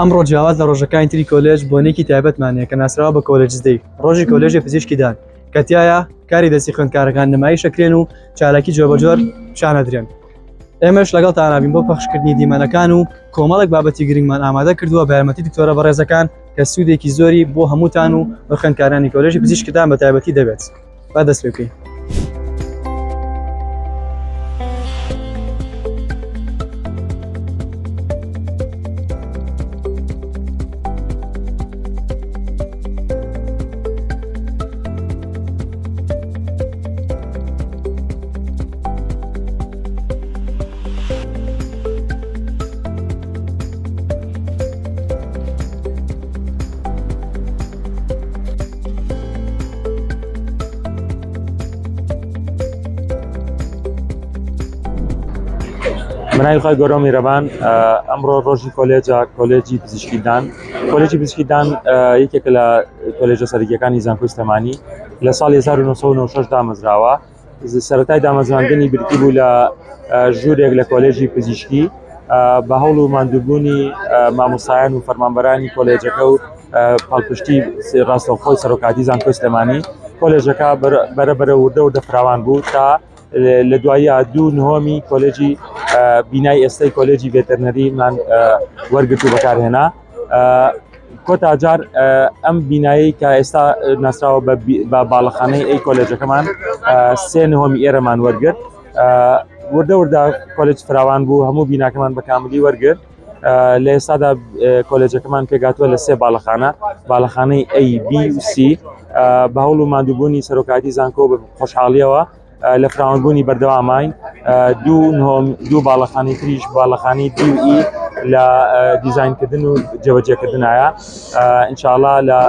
ئەمڕۆ جیاواز لە ڕۆژەکانی تری کۆلێژ بۆنێکی تایبەتمانەیە کە ناسراوە بە کۆلێجزدەی ڕۆژی کۆلێژی پزیشکیدان کە تایە کاری دەستی خوێندکارەکان نمایی شەکرێن و چالاکی جۆبەجۆر پیشانەدرێن. ئێمەش لەگەڵ تانابین بۆ پەخشکردنی دیمەنەکان و کۆمەڵێک بابەتی گرنگمان ئامادە کردووە بە یارمەتی دکتۆرە بەڕێزەکان کە سوودێکی زۆری بۆ هەمووتان و بە خوێندکارانی کۆلێژی پزیشکیدان بە تایبەتی دەبێت. با دەست پێ بکەین. منای خۆی گەورە میرەبان ئەمڕۆ ڕۆژی کۆلێجی پزیشکیدان یەکێکە لە کۆلێجە سەرەکیەکانی زانکۆی سلێمانی لە ساڵی 1996 دامەزراوە. سەرەتای دامەزراندنی بریتی بوو لە ژوورێک لە کۆلێژی پزیشکی بە هەوڵ و ماندووبوونی مامۆستایان و فەرمانبەرانی کۆلێجەکە و پاڵپشتی ڕاستەوخۆی سەرۆکاتی زانکۆی سلێمانی. کۆلێژەکە بەرەبەرە وردە فراوان بوو تا لە دواییە دوو نهۆمی کۆلێجی بینای ئێستای کۆلێجی ڤێتەرنەریمان وەرگرت و بەکارهێنا. کۆتا جار ئەم بینایی کە ئێستا ناسراوە بە باڵەخانەی ئەی کۆلێجەکەمان سێ نهۆمی ئێرەمان وەرگرت. وردە کۆلێج فراوان بوو، هەموو بیناکەمان بە کاملی وەرگرت. لە ئێستادا کۆلێجەکەمان پێگاتووە لە سێ باڵەخانەی A, B و C بە هەوڵ و ماندووبوونی سەرۆکاتی زانکۆ بە خۆشحاڵیەوە لە فراوانبوونی بەردەوامین دوو باڵەخانەی تریش باڵەخانەی D و E لە دیزاینکردن و جێبەجێکردنایە. ئینشاءڵڵا لە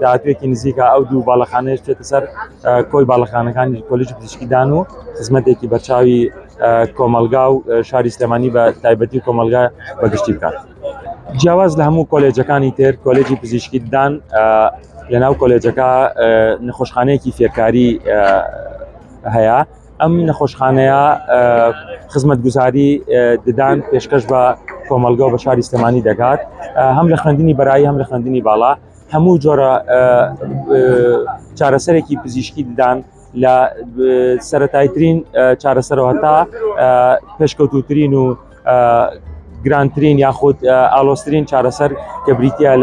داهاتوێکی نزیکە ئەو دوو باڵەخانەیەش بچێتە سەر کۆی باڵەخانەکانی کۆلێژی پزیشکیدان و خزمەتێکی بەرچاوی کۆمەلگا و شاری سلێمانی بە تایبەتی و کۆمەلگا بەگشتی بکات. جیاواز لە هەموو کۆلێجەکانی تر کۆلێجی پزیشکیدان لەناو کۆلێجەکە نەخۆشخانەیەکی فێرکاری هەیە. ئەم نەخۆشخانەیە خزمەتگوزاری ددان پێشکەش بە کۆمەلگا و بە شاری سلێمانی دەکات، هەم لە خوێندنی بەرایی هەم لە خوێندنی باڵا. هەموو جۆرە چارەسەرێکی پزیشکی ددان لە سەرەتایترین چارەسەرەوە تا پێشکەوتووترین و گرانترین یاخود ئالۆسترین چارەسەر کە بریتە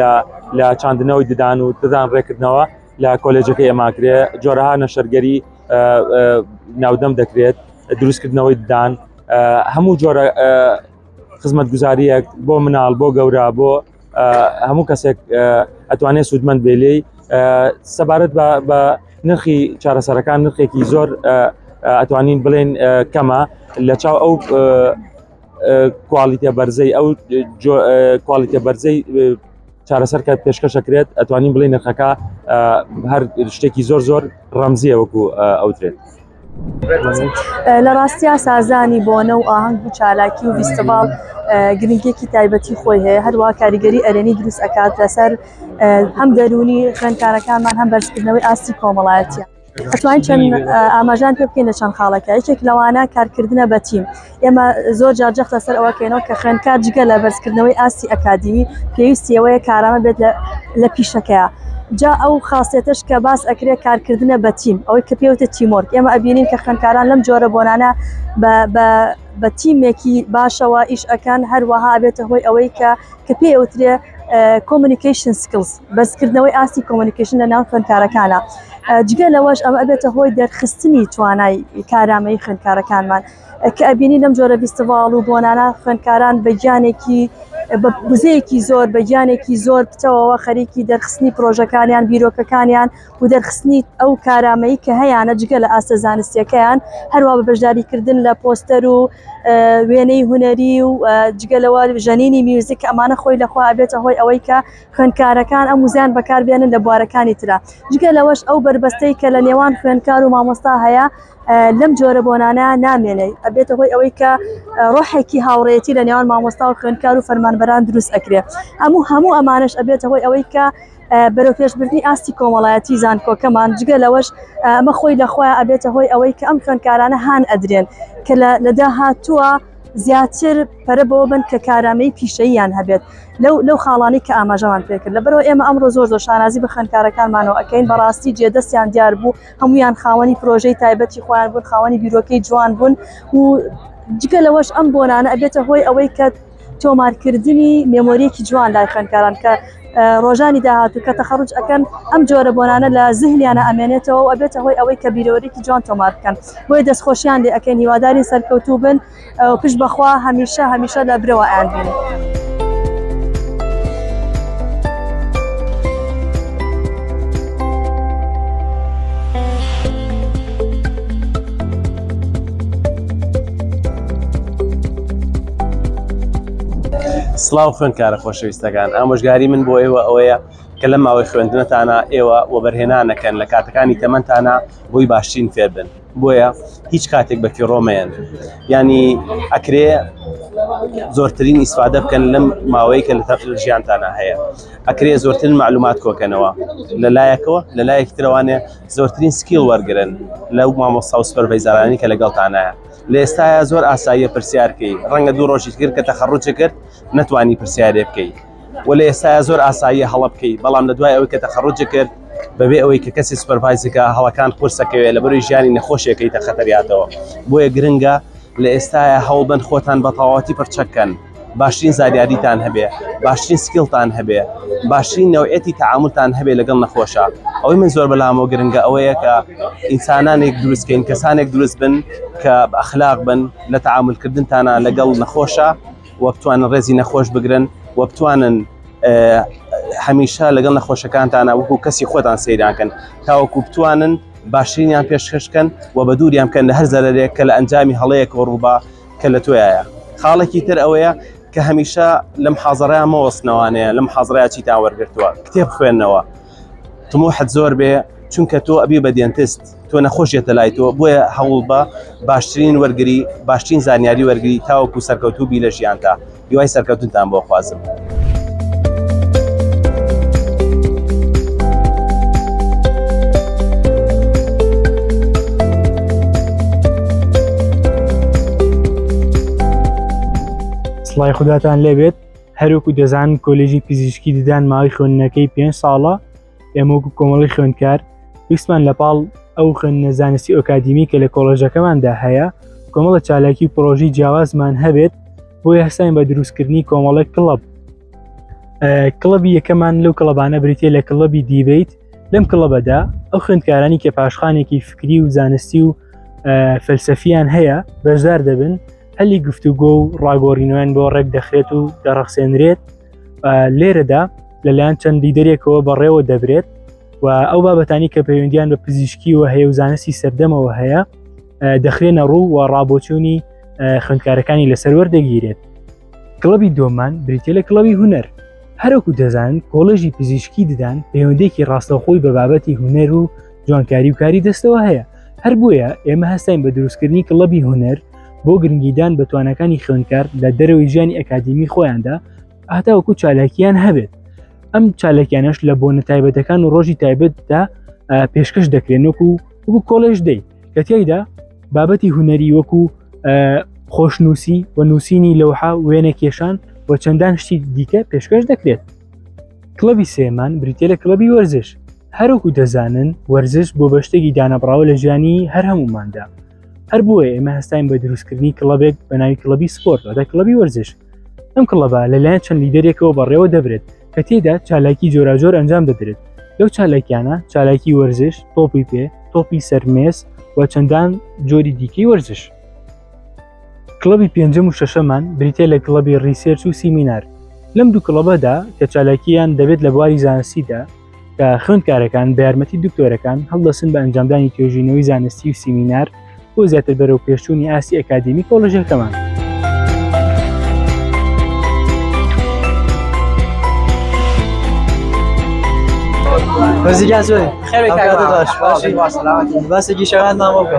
لە چاندنەوەی ددان و ددان ڕێکردنەوە لە کۆلێجەکەی ئەماکرێ. جۆرەها نەشەرگەری ناودەم دەکرێت، دروستکردنەوەی ددان، هەموو جۆرە خزمەتگوزاریەک بۆ مناڵ بۆ گەورە بۆ هەموو کەسێک ئەتوانێت سوودمەند بێ لێی. سەبارەت بە نرخی چارەسەرەکان نرخێکی زۆر ئەتوانین بڵێن کەمە لە چاو ئەو کواڵیتە بەرزەی ئەو کواڵیتە بەرزەی چارەسەر کە پێشکەشەکرێت ئەتوانین بڵێن نرخەکە هەر شتێکی زۆر ڕەمزیە وەکو ئەوترێت. لە ڕاستیە سازانی بۆنە و ئاهەنگ و چالاکی و فیستیڤاڵ گرنگێکی تایبەتی خۆی هەیە، هەروەها کاریگەری ئەرێنی دروست ئەکات لەسەر هەم دەرونی خوێندکارەکانمان هەم بەرزکردنەوەی ئاستی کۆمەڵایەتیە. ئەتوانین چەند ئاماژان پێ بکەین لە چەند خاڵەکە. یەکێک لەوانە کارکردنە بە تیم. ئێمە زۆر جارجەخت لەسەر ئەوەکەینەوە کە خوێندکار جگە لە بەرزکردنەوەی ئاستی ئەکادمی پێویستی ئەوەیە کارامە بێت لە پیشەکەیە. جا ئەو خاصێتش کە باس ئەکرێ کارکردنە بە تیم، ئەوەی کە پێوتە تیمۆرک. ئێمە ئەبینین کە خوێندکاران لەم جۆرە بۆنانە بە تیمێکی باشەوە ئیش ئەکەن، هەروەها بێتە هۆی ئەوەی کە پێوترێ communication skills، بەرزکردنەوەی ئاستی communication لە ناو خوێندکارەکانە. جگە لەوەش ئەمە ئەبێتە هۆی دەرخستنی توانای کارامەی خوێندکارەکانمان کە ئەبینی لەم جۆرە فیستیڤاڵ و بۆنانە خوێندکاران بە گیانێکی بە بزەیەکی زۆر بە گیانێکی زۆر بچەوەوە خەریکی دەرخستنی پرۆژەکانیان بیرۆکەکانیان و دەرخستنی ئەو کارامەیی کە هەیەە جگە لە ئاستە زانستیەکەیان، هەروە بە بەشداریکردن لە پۆستەر و وێنەی هونەری و جگەلەوە ژەنینی میوزیک. ئەمانە خۆی لەخوا ئەبێتە هۆی ئەوەی کە خوێندکارەکان ئەم وزیان بەکاربێنن لە بوارەکانی ترە. جگە لەوەش ئەو بربەستەی کە لە نێوان خوێندکار و مامۆستا هەیە لەم جۆرە بۆنانە نامێنێ، ئەبێتە هۆی ئەوەی کە ڕۆحێکی هاوڕێتی لە نێوان مامۆستا و خوێندکار و فەرمانبەران دروست ئەکرێ. هەموو ئەمانش ئەبێتە هۆی ئەوەی کە بەرەو پێشبردننی ئاستی کۆمەڵایەتی زانکۆکەمان. جگە لەوەش ئەمە خۆی لەخۆیان ئەبێتە هۆی ئەوەی کە ئەم خوێندکارانە هان ئەدرێن کە لە داهاتووە زیاتر پەرە بەوە بن کە کارامەی پیشەییان هەبێت لەو خاڵانی کە ئاماژەمان پێکرد لەبەرەوە ئێمە ئەمڕۆ زۆر شانازی بە خوێندکارەکانمانەوە ئەکەین بەڕاستی جێدەستیان دیار بوو هەمویان خاوەنی پرۆژەی تایبەتی خۆیان بوون خاوەنی بیرۆکەی جوان بوون و جگە لەوەش ئەم بۆنانە ئەبێتە هۆی ئەوەی کە تۆمارکردنی مێمۆریەکی جوان لای خوێندکاران کە ڕۆژانی داهاتوو کە تەخەڕوج ئەکەن ئەم جۆرە بۆنانە لە زیهنیانە ئەمێنێتەوە و ئەبێتە هۆی ئەوەی کە بیرۆرێکی جوان تۆمار بکەن بۆیە دەستخۆشیان لێ ئەەکەین هیواداری سەرکەوتوو بن و پشت بەخوا هەمیشە لە برەوە ئایان بین. سڵاو خوێندکارە خۆشەویستەکان ئامۆژگاری من بۆ ئێوە ئەوەیە کە لە ماوەی خوێندنەتانە ئێوە وەبەرهێنانەکەن لە کاتەکانی تەمەنتانە بۆی باشترین فێر بن بۆیە هیچ کاتێک بە فیڕۆمەیەن ینی ئەکرێ زۆرترین ئیسفادە بکەن لەم ماوەی کە لە ژیانتانە هەیە ئەکرێ زۆرترین معلومات کۆکەنەوە لەلایەکەوە لەلایەکی ترەوانێ زۆرترین سکیل وەرگرن لەو مامۆستا و سوپەرڤایزەرانی کە لەگەڵتانایە لە ئێستاە زۆر ئاساییە پرسیارکەی ڕەنگە دوو ڕۆژی کرد کە تەخەڕوجە کرد نەتوانی پرسیارێ بکەیت و لە ئێستاە زۆر ئاساییە هەڵە بکەیت بەڵام لە دوای ئەوەی کە تەخەڕوجە کرد بەبێ ئەوەی کە کەسی سوپەرڤایزەکە هەڵەکان قورسەکەوێت لە بەروی ژیانی نەخۆشیەکەی تەخەتەریاتەوە بۆیە گرنگە لە ئێستاە هەوڵ بن خۆتان بە تەواوەتی پڕچەکەن باشترین زاریاریتان هەبێ باشترین سکیلتان هەبێ باشترین نەوعەتی تەعاملتان هەبێ لەگەڵ نەخۆشە ئەوەی من زۆر بەلامەوە گرنگە ئەوەیە کە ئینسانانێک دروستکەین کەسانێک دروست بن کە بە ئەخلاق بن لە تەعاملکردنتانە لەگەڵ نەخۆشە و بتوانن ڕێزی نەخۆش بگرن و بتوانن هەمیشە لەگەڵ نەخۆشەکانتانە وەکو کەسی خۆتان سەیرانکەن تاوەکو بتوانن باشترینیان پێشکەشکەن و بە دووریان بکەن لە هەر زەرێک کە لە ئەنجامی هەڵەیەک ڕووبا کە لە تۆیایە خاڵێکی تر ئەوەیە کە هەمیشە لەم حاضەڕەیان مەوەستنەوانەیە لەم حاضەڕەیە چیتان وەرگرتووە کتێب خوێندنەوە تموحت زۆر بێ چونکە تۆ ئەبی بە دێنتست تۆ نەخۆشیێتە لای تۆ بۆیە هەوڵ بە باشترین وەرگری باشترین زانیاری وەرگری تاوەکو سەرکەوتوبی لە ژیانتا هیوای سەرکەوتنتان بۆ خوازم. سڵای خوداتان لێبێت هەروەکو دەزان کۆلێژی پزیشکی ددان ماوەی خوێندنەکەی 5 ساڵە ئێمە وەکو کۆمەڵی خوێندکار ویستمان لەپاڵ ئەو خوێندنە زانستی ئۆکادیمی کە لە کۆڵێژەکەماندا هەیە کۆمەڵە چالاکی و پرۆژی جیاوازمان هەبێت بۆی هەستین بە دروستکردنی کۆمەڵێک کڵەبی یەکەمان لەو کڵەبانە بریتێ لە کڵەبی دیبیت لەم کڵەبەدا ئەو خوێندکارانی کە پاشخانێکی فکری و زانستی و فەلسەفیان هەیە بەشدار دەبن هەلی گفتوگۆ و ڕاگۆڕینەوەیان بۆ ڕێک دەخرێت و دەڕەخسێنرێت لێرەدا لەلایەن چەند لیدەرێکەوە بەڕێوە دەبرێت و ئەو بابەتانی کە پەیوەندیان بە پزیشکیەوە هەیە و زانستی سەردەمەوە هەیە دەخرێنە ڕوو و ڕابۆچوونی خوێندکارەکانی لەسەر وەردەگیرێت. کڵەبی دۆمان بریتێ لە کڵەبی هونەر هەروەکو دەزان کۆڵێژی پزیشکی ددان پەیوەندێکی ڕاستەوخۆی بە بابەتی هونەر و جوانکاری و کاری دەستەوە هەیە هەر بۆیە ئێمە هەستین بە دروستکردنی کڵەبی هونەر بۆ گرنگیدان بە توانەکانی خوێندکار لە دەرەوەی ژیانی ئەکادیمی خۆیاندا ئاتاوەکو چالاکیان هەبێت ئەم چالاکیانش لە بۆنە تایبەتەکان و ڕۆژی تایبەتدا پێشکەش دەکرێن وەکو کۆڵێژ دەی کە تیایدا بابەتی هونەری وەکو خۆشنووسی و نووسینی لەوحە وێنە کێشان و چەندان شتی دیکە پێشکەش دەکرێت. کڵەبی سێمان بریتێ لە کڵەبی وەرزش هەروەکو دەزانن وەرزش بۆ بەشتێکی دانەبراوە لە ژیانی هەر هەموماندا هەر بۆیە ئێمە هەستین بە دروستکردنی کڵەبێک بە ناوی کڵەبی سپۆرت واتە کڵەبی وەرزش ئەم کڵەبە لەلایەن چەند لیدەرێکەوە بەڕێوە دەبرێت کە تێدا چالاکی جۆراجۆر ئەنجام دەدرێت لەو چالاکیانە چالاکی وەرزش تۆپی پێ تۆپی سەرمێس و چەندان جۆری دیکەی وەرزش. کڵەبی پێنجەم و شەشەمان بریتێ لە کڵەبی ریسێرچ و سیمینار لەم دوو کڵەبەدا کە چالاکیان دەبێت لە بواری زانستیدا کە خوێندکارەکان بە یارمەتی دکتۆرەکان هەڵدەسن بە ئەنجامدانی توێژینەوەی زانستی و سیمینار بۆ زیاتر بەرەو پێشچوونی ئاسی ئەکادیمی کۆڵێژەکەمان. وەزیگان زۆر باسێکی شەوان مامۆ بکە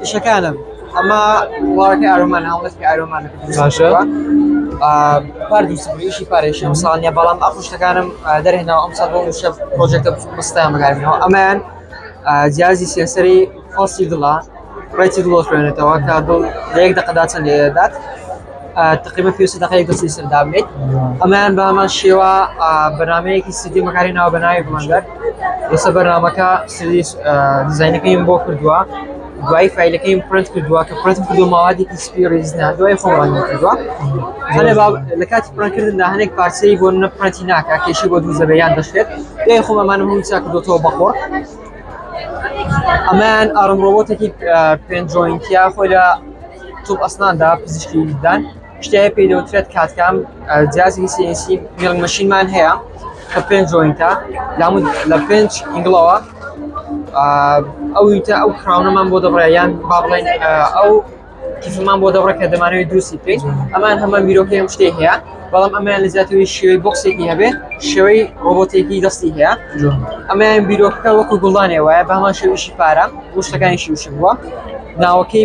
ئیشەکانم ئەمە وڵاتەکەی ئارومان هەوڵەتی ئارومانەکە پاردووسیشی پارێشی ئەم ساڵنیە بەڵام ئەخشتەکانم دەرهێنەوە ئەم ساڵ بۆ شە پرۆژێکتە مستیان بەکاربێنەوە ئەمەیان جیازی سێسەری خۆسی دڵە ڕێتی دڵۆ خوێنێتەوە کە دڵ لە 1 دقەدا چەند لێدات تقریبا 30 دقەیەک دەستی سەردا بێت ئەمایان بە هەمان شێوە بەنامەیەکی سیدی مەکاری ناوە بە ناوی بڵندەر لەسەر بەرنامەکە سری دیزاینەکەیم بۆ کردووە دوای فایلەکەیم پرنت کردووە کە پرنت کردو ماوادێکی سپی ڕێزنا دوای خۆڕان کردووە لە کاتی پرنتکردندا هەنێک پارچەی بۆ نە پرنتی ناکە کێشی بۆ دوو زەبەیان دەشێت دوای خۆم ئەمانە هەموو چا کردوتەوە بەخۆر ئەمان ئارمڕۆبۆتێکی پێنج جۆینتیا خۆی لە توپ ئەسناندا پزیشکی دان شتێ پێی دەوترێت کاتکام جیازی CNC میڵنگ مەشینمان هەیە کە پێنج جۆینتە لە پێنج ئینگڵەوە ئەو کراونەمان بۆ دەبڕێ یان با بڵێن ئەو کیفمان بۆ دەبڕێت کە دەمانەوەی دروستی بکەیت ئەمان هەمان بیرۆکەی هەم شتێک هەیە بەڵام ئەمان لە زیاتری شێوەی بۆکسێکی هەبێت شێوەی ڕۆبۆتێکی دەستی هەیە ئەمان بیرۆکەکە وەکو گوڵدانێ وایە بە هەمان شێویشی پارە بۆ شتەکانیشی وشی بووە ناوەکەی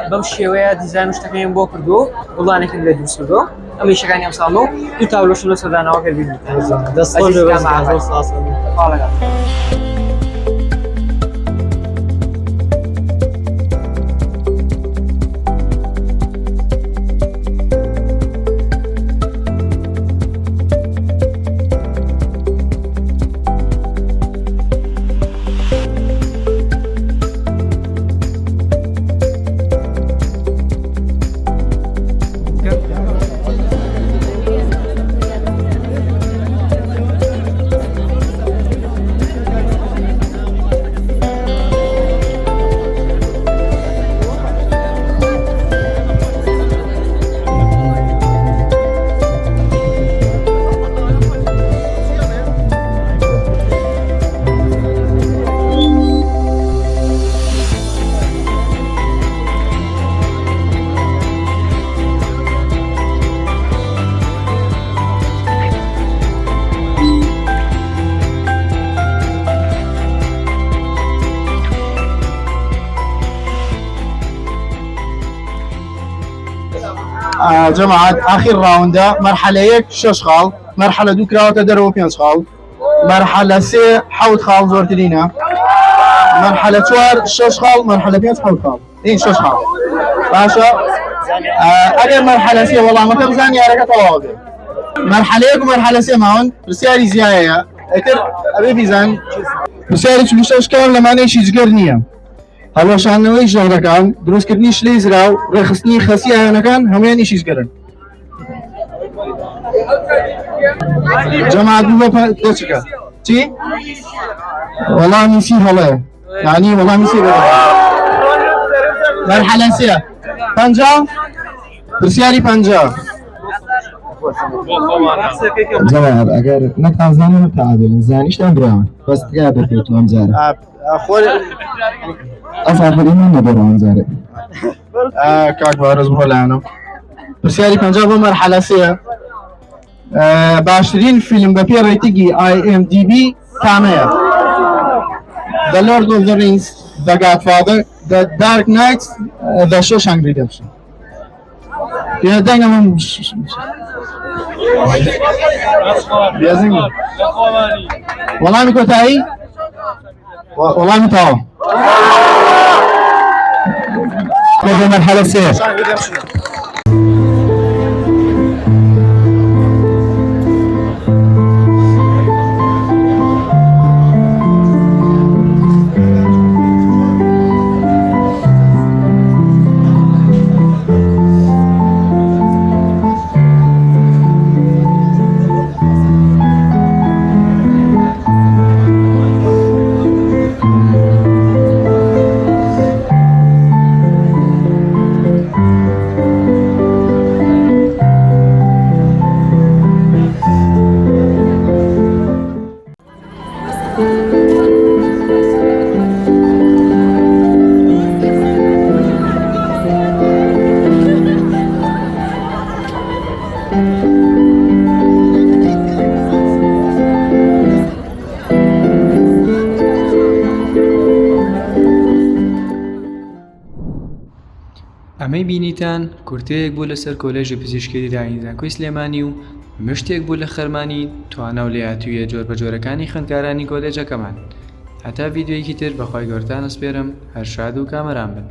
بەم شێوەیە دیزاین شتەکەیم بۆ کردو گوڵدانێکم لێ دروست کردو ئەم شەکانی ئەم ساڵ و دوو تاولۆشن لە سەردانەوەکە بینیت جماعة آخر راوندا مرحلة 1 6 خال مرحلة 2 كراوة درو 5 خال مرحلة 3 حوت خال زورتلينا مرحلة 4 6 خال مرحلة 5 حوت خال إيه 6 خال باشا أجل مرحلة 3 والله ما تبزاني أركة طوابع مرحلة 1 ومرحلة 3 معون رسالي زيايا أكر أبي بيزان رسالي تلوشش كام لما نيشي زقرنيا هەڵۆشانەوەی ژەڕەکان دروستکردنی شلەی زرا و ڕێخستنی خەسییانەکان هەمویان ئیشیش گەرن جەماعەت بچکە چی؟ وەڵامی سی هەڵێ یعنی وەڵامی سی مەرحەلە سێ 50 پرسیاری 50 جەواد ئەگەر نەتانزانم تعادل زانیشتان براون بەس تیا بکەیت ئەم جارە ئەفاقری من نەبەرەوەم جارێ کاک بارز بڕۆ لایەنم پرسیاری 50 بۆ مەرحەلە سێ باشترین فیلم بە پێ ڕێتیگی IMDb کامەیە The Lord of the Rings The Godfather The Dark Knight The Shawshank Redemption دەنگەمە وەڵامی کۆتایی وەڵامی تاوە بۆ مەرحەلە سێ ئەمەی بینیتان کورتەیەک بوو لەسەر کۆلێژی پزیشکی داهێنانکۆی سلێمانی و مشتێک بوو لە خەرمانی توانە و لێهاتوویە جۆربەجۆرەکانی خوێندکارانی کۆلێجەکەمان هەتا ڤیددیویەکی تر بەخوای گەورتان ئەسپێرم هەر شاد و کامەران بن.